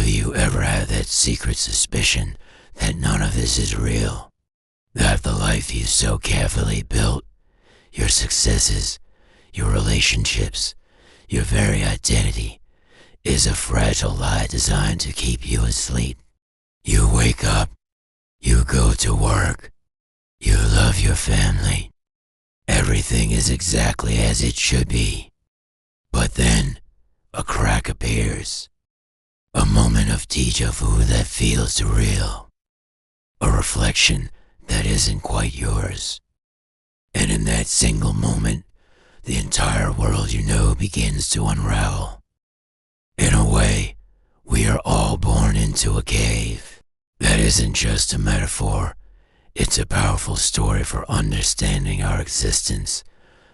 Have you ever had that secret suspicion that none of this is real? That the life you so carefully built, your successes, your relationships, your very identity, is a fragile lie designed to keep you asleep. You wake up, you go to work, you love your family. Everything is exactly as it should be. But then, a crack appears. A moment of déjà vu that feels surreal. A reflection that isn't quite yours. And in that single moment, the entire world you know begins to unravel. In a way, we are all born into a cave. That isn't just a metaphor. It's a powerful story for understanding our existence,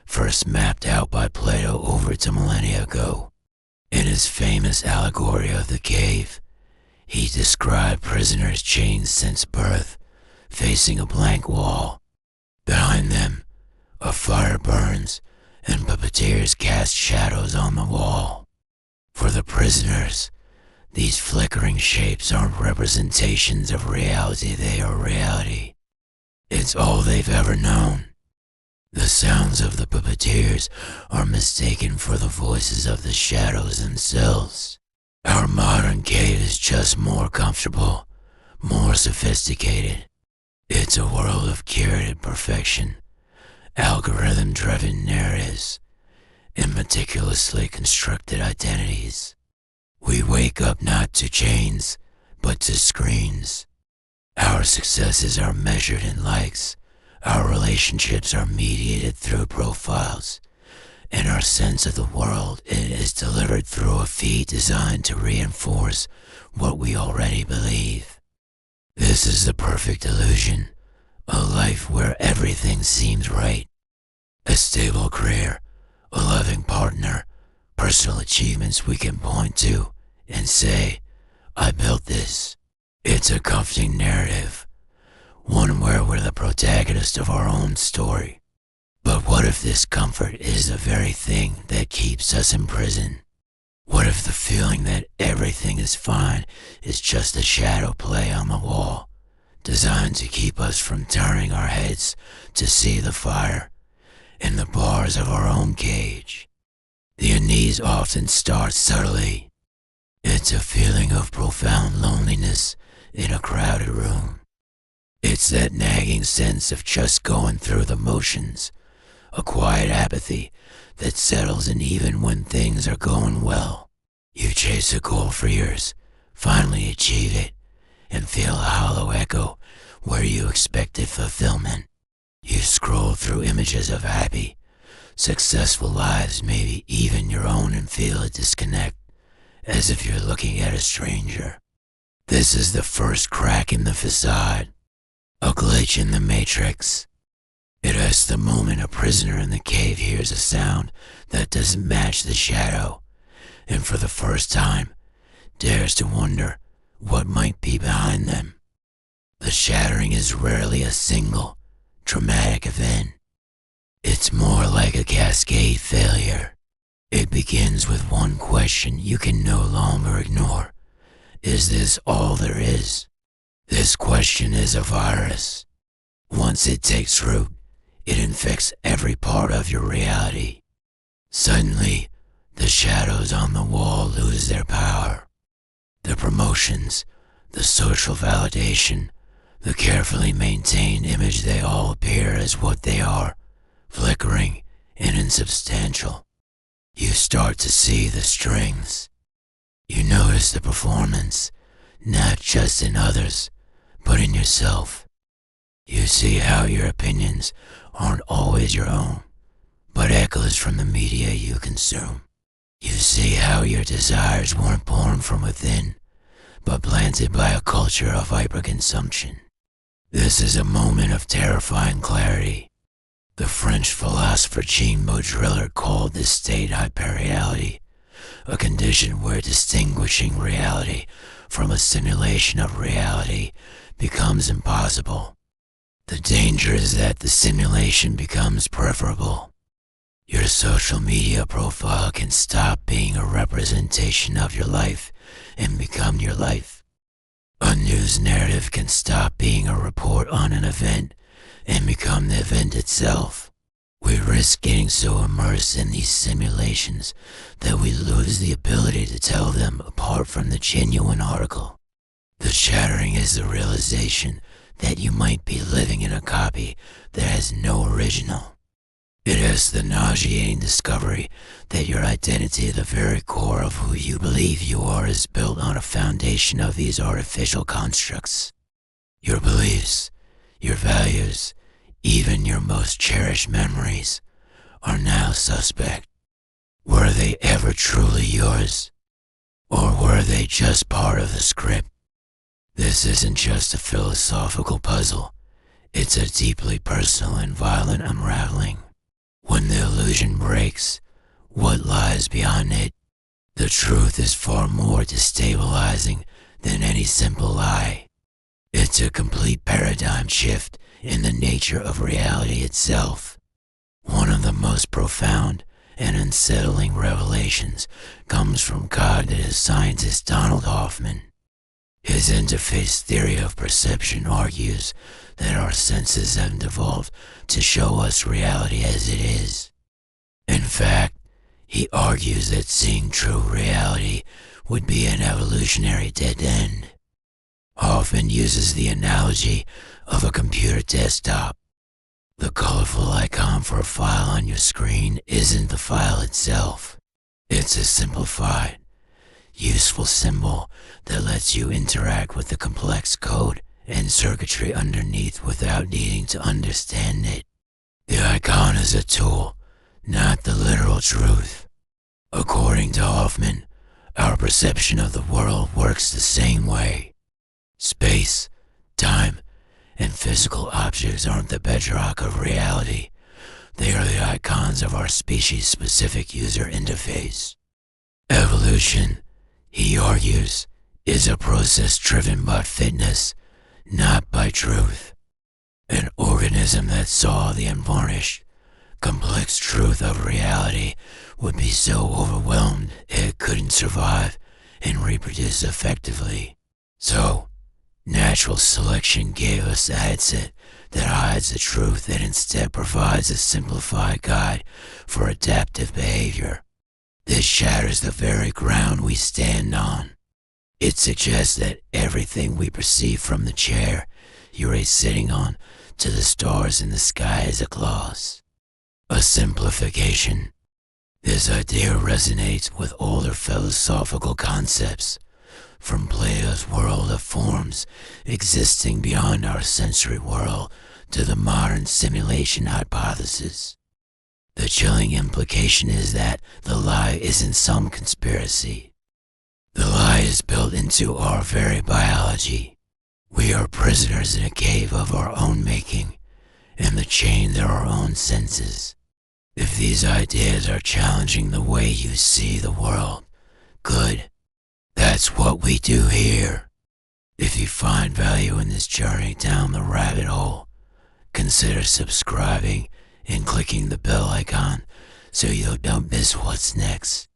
first mapped out by Plato over 2 millennia ago. In his famous allegory of the cave, he described prisoners chained since birth, facing a blank wall. Behind them, a fire burns, and puppeteers cast shadows on the wall. For the prisoners, these flickering shapes aren't representations of reality, they are reality. It's all they've ever known. The sounds of the puppeteers are mistaken for the voices of the shadows themselves. Our modern cave is just more comfortable, more sophisticated. It's a world of curated perfection, algorithm-driven narratives, and meticulously constructed identities. We wake up not to chains, but to screens. Our successes are measured in likes, our relationships are mediated through profiles, and our sense of the world is delivered through a feed designed to reinforce what we already believe. This is the perfect illusion, a life where everything seems right. A stable career, a loving partner, personal achievements we can point to and say, I built this. It's a comforting narrative, one where we're the protagonist of our own story. But what if this comfort is the very thing that keeps us in prison? What if the feeling that everything is fine is just a shadow play on the wall, designed to keep us from turning our heads to see the fire in the bars of our own cage? The unease often starts subtly. It's a feeling of profound loneliness in a crowded room. It's that nagging sense of just going through the motions, a quiet apathy that settles in even when things are going well. You chase a goal for years, finally achieve it, and feel a hollow echo where you expected fulfillment. You scroll through images of happy, successful lives, maybe even your own, and feel a disconnect, as if you're looking at a stranger. This is the first crack in the facade, a glitch in the matrix. It is the moment a prisoner in the cave hears a sound that doesn't match the shadow, and for the first time, dares to wonder what might be behind them. The shattering is rarely a single, dramatic event. It's more like a cascade failure. It begins with one question you can no longer ignore. Is this all there is? This question is a virus. Once it takes root, it infects every part of your reality. Suddenly, the shadows on the wall lose their power. The promotions, the social validation, the carefully maintained image, they all appear as what they are, flickering and insubstantial. You start to see the strings. You notice the performance, not just in others, but in yourself. You see how your opinions aren't always your own, but echoes from the media you consume. You see how your desires weren't born from within, but planted by a culture of hyperconsumption. This is a moment of terrifying clarity. The French philosopher Jean Baudrillard called this state hyperreality, a condition where distinguishing reality from a simulation of reality becomes impossible. The danger is that the simulation becomes preferable. Your social media profile can stop being a representation of your life and become your life. A news narrative can stop being a report on an event and become the event itself. We risk getting so immersed in these simulations that we lose the ability to tell them apart from the genuine article. The shattering is the realization that you might be living in a copy that has no original. It is the nauseating discovery that your identity at the very core of who you believe you are is built on a foundation of these artificial constructs. Your beliefs, your values, even your most cherished memories are now suspect. Were they ever truly yours? Or were they just part of the script? This isn't just a philosophical puzzle. It's a deeply personal and violent unraveling. When the illusion breaks, what lies beyond it? The truth is far more destabilizing than any simple lie. It's a complete paradigm shift in the nature of reality itself. One of the most profound and unsettling revelations comes from cognitive scientist Donald Hoffman. His interface theory of perception argues that our senses have evolved to show us reality as it is. In fact, he argues that seeing true reality would be an evolutionary dead end. Hoffman uses the analogy of a computer desktop. The colorful icon for a file on your screen isn't the file itself. It's a simplified, useful symbol that lets you interact with the complex code and circuitry underneath without needing to understand it. The icon is a tool, not the literal truth. According to Hoffman, our perception of the world works the same way. Space, time, and physical objects aren't the bedrock of reality. They are the icons of our species-specific user interface. Evolution, he argues, is a process driven by fitness, not by truth. An organism that saw the unvarnished, complex truth of reality would be so overwhelmed it couldn't survive and reproduce effectively. So, natural selection gave us a headset that hides the truth and instead provides a simplified guide for adaptive behavior. This shatters the very ground we stand on. It suggests that everything we perceive from the chair you're sitting on to the stars in the sky is a gloss, a simplification. This idea resonates with older philosophical concepts, from Plato's world of forms existing beyond our sensory world to the modern simulation hypothesis. The chilling implication is that the lie isn't some conspiracy. The lie is built into our very biology. We are prisoners in a cave of our own making, and the chains are our own senses. If these ideas are challenging the way you see the world, good. That's what we do here. If you find value in this journey down the rabbit hole, consider subscribing and clicking the bell icon so you don't miss what's next.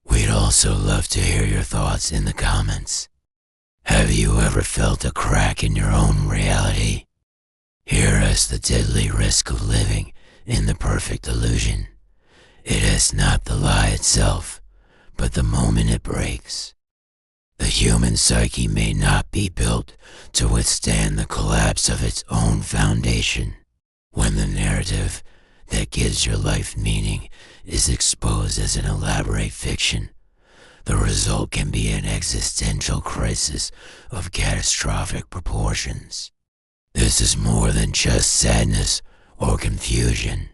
We'd also love to hear your thoughts in the comments. Have you ever felt a crack in your own reality? Here is the deadly risk of living in the perfect illusion. It is not the lie itself, but the moment it breaks. The human psyche may not be built to withstand the collapse of its own foundation. When the narrative that gives your life meaning is exposed as an elaborate fiction, the result can be an existential crisis of catastrophic proportions. This is more than just sadness or confusion.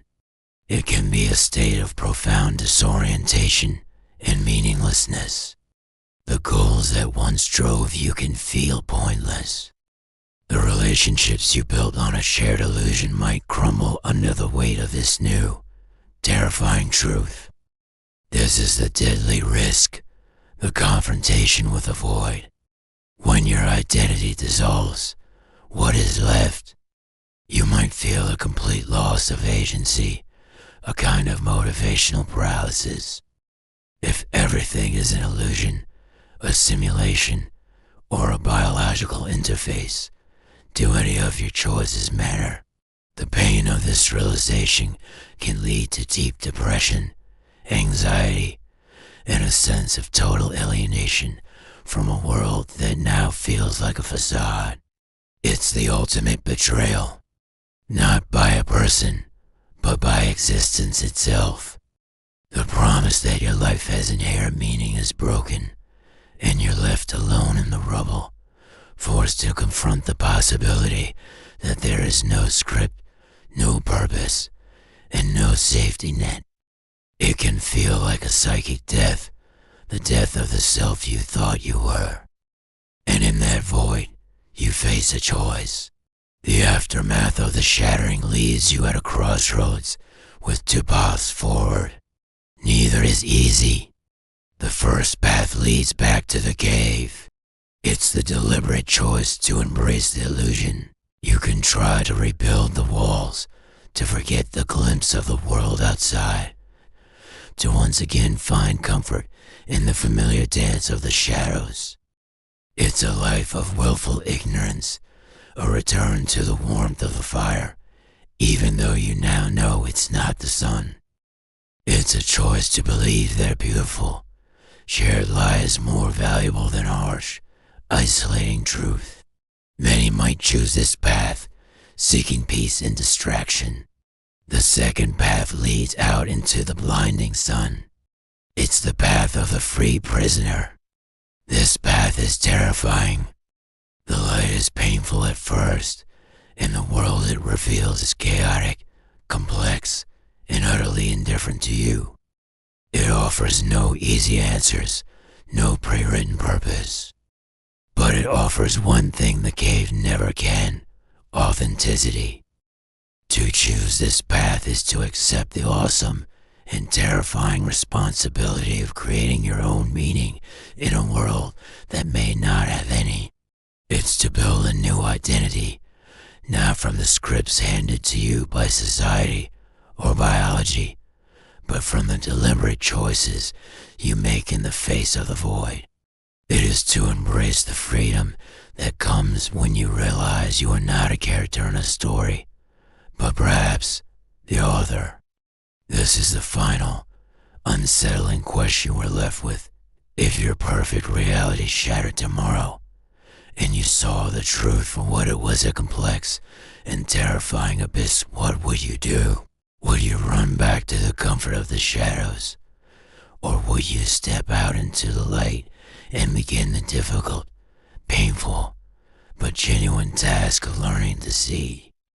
It can be a state of profound disorientation and meaninglessness. The goals that once drove you can feel pointless. The relationships you built on a shared illusion might crumble under the weight of this new, terrifying truth. This is the deadly risk, the confrontation with the void. When your identity dissolves, what is left? You might feel a complete loss of agency, a kind of motivational paralysis. If everything is an illusion, a simulation, or a biological interface, do any of your choices matter? The pain of this realization can lead to deep depression, anxiety, and a sense of total alienation from a world that now feels like a facade. It's the ultimate betrayal, not by a person, but by existence itself. The promise that your life has inherent meaning is broken, and you're left alone in the rubble, forced to confront the possibility that there is no script, no purpose, and no safety net. It can feel like a psychic death, the death of the self you thought you were. And in that void, you face a choice. The aftermath of the shattering leaves you at a crossroads with two paths forward. Neither is easy. The first path leads back to the cave. It's the deliberate choice to embrace the illusion. You can try to rebuild the walls, to forget the glimpse of the world outside, to once again find comfort in the familiar dance of the shadows. It's a life of willful ignorance, a return to the warmth of the fire, even though you now know it's not the sun. It's a choice to believe that beautiful, shared lie is more valuable than harsh, isolating truth. Many might choose this path, seeking peace in distraction. The second path leads out into the blinding sun. It's the path of the free prisoner. This path is terrifying. The light is painful at first, and the world it reveals is chaotic, complex, and utterly indifferent to you. It offers no easy answers, no pre-written purpose. But it offers one thing the cave never can: authenticity. To choose this path is to accept the awesome and terrifying responsibility of creating your own meaning in a world that may not have any. It's to build a new identity, not from the scripts handed to you by society or biology, but from the deliberate choices you make in the face of the void. It is to embrace the freedom that comes when you realize you are not a character in a story, but perhaps the author. This is the final, unsettling question we're left with. If your perfect reality shattered tomorrow, and you saw the truth for what it was, a complex and terrifying abyss, what would you do? Would you run back to the comfort of the shadows? Or would you step out into the light and begin the difficult, painful, but genuine task of learning to see?